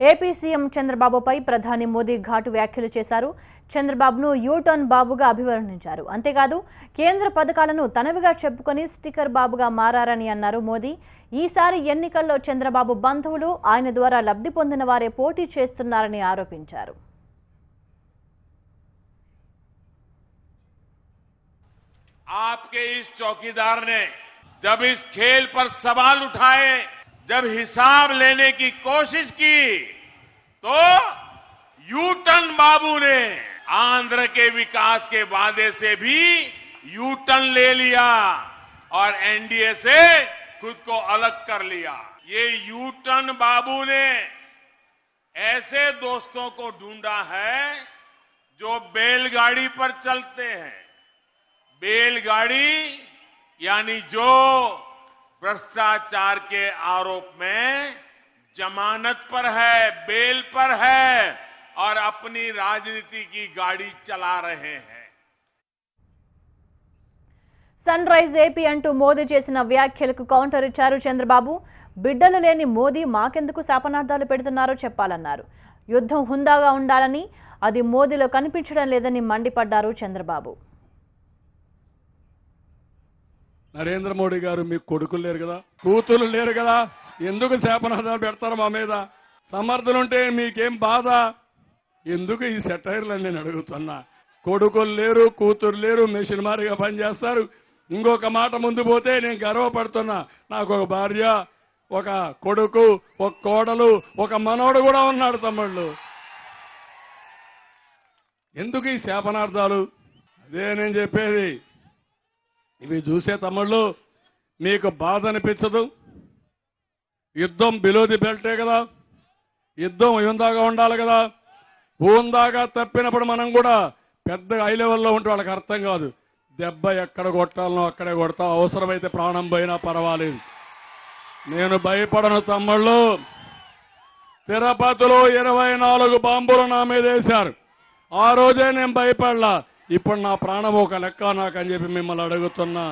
AP CM చంద్రబాబుపై ప్రధాని మోదీ ఘాటు వ్యాఖ్యలు చేశారు. చంద్రబాబును యూటర్న్ బాబుగా అభివర్ణించారు. అంతేకాదు కేంద్ర పథకాలను తనవిగా చెప్పుకొని స్టిక్కర్ బాబుగా మారారని అన్నారు మోదీ. ఈసారి ఎన్నికల్లో చంద్రబాబు బంధువులు ఆయన ద్వారా లబ్ధి పొందిన వారే పోటీ చేస్తున్నారని ఆరోపించారు. आपके इस चौकीदार ने जब इस खेल पर सवाल उठाए, जब हिसाब लेने की कोशिश की, तो यूटर्न बाबू ने आंध्र के विकास के वादे से भी यूटर्न ले लिया और एनडीए से खुद को अलग कर लिया। ये यूटर्न बाबू ने ऐसे दोस्तों को ढूंढा है जो बैलगाड़ी पर चलते हैं। बैलगाड़ी यानी जो भ्रष्टाचार के आरोप में जमानत पर है, बेल पर है और अपनी राजनीति की गाड़ी चला रहे हैं। సన్ రైజ్ ఏపీ అంటూ మోదీ చేసిన వ్యాఖ్యలకు కౌంటర్ ఇచ్చారు చంద్రబాబు. బిడ్డలు లేని మోదీ మాకెందుకు శాపనార్థాలు పెడుతున్నారో చెప్పాలన్నారు. యుద్ధం హుందాగా ఉండాలని, అది మోదీలో కనిపించడం లేదని మండిపడ్డారు చంద్రబాబు. నరేంద్ర మోడీ గారు మీకు కొడుకులు లేరు కదా, కూతురు లేరు కదా, ఎందుకు శాపనార్థాలు పెడతారు మా మీద? సమర్థులుంటే మీకేం బాధ? ఎందుకు ఈ సెటైర్లు నేను అడుగుతున్నా. కొడుకులు లేరు, కూతురు లేరు, మెషిన్ మారిగా పనిచేస్తారు. ఇంకొక మాట ముందు పోతే నేను గర్వపడుతున్నా. నాకు ఒక భార్య, ఒక కొడుకు, ఒక కోడలు, ఒక మనవడు కూడా ఉన్నాడు. తమ్ముళ్ళు ఎందుకు ఈ శాపనార్థాలు? అదే నేను చెప్పేది. ఇవి చూసే తమ్ముళ్ళు మీకు బాధ అనిపించదు. యుద్ధం బిలో ది బెల్టే కదా, యుద్ధం హుందాగా ఉండాలి కదా. హుందాగా తప్పినప్పుడు మనం కూడా పెద్ద హై లెవెల్లో ఉంటే వాళ్ళకి అర్థం కాదు. దెబ్బ ఎక్కడ కొట్టాలనో అక్కడే కొడతాం, అవసరమైతే ప్రాణం పోయినా పర్వాలేదు. నేను భయపడను తమ్ముళ్ళు. తిరుపతిలో 24 బాంబులు నా మీద వేశారు. ఆ రోజే నేను భయపడలా. ఇప్పుడు నా ప్రాణం ఒక లెక్క నాకని చెప్పి మిమ్మల్ని అడుగుతున్నా.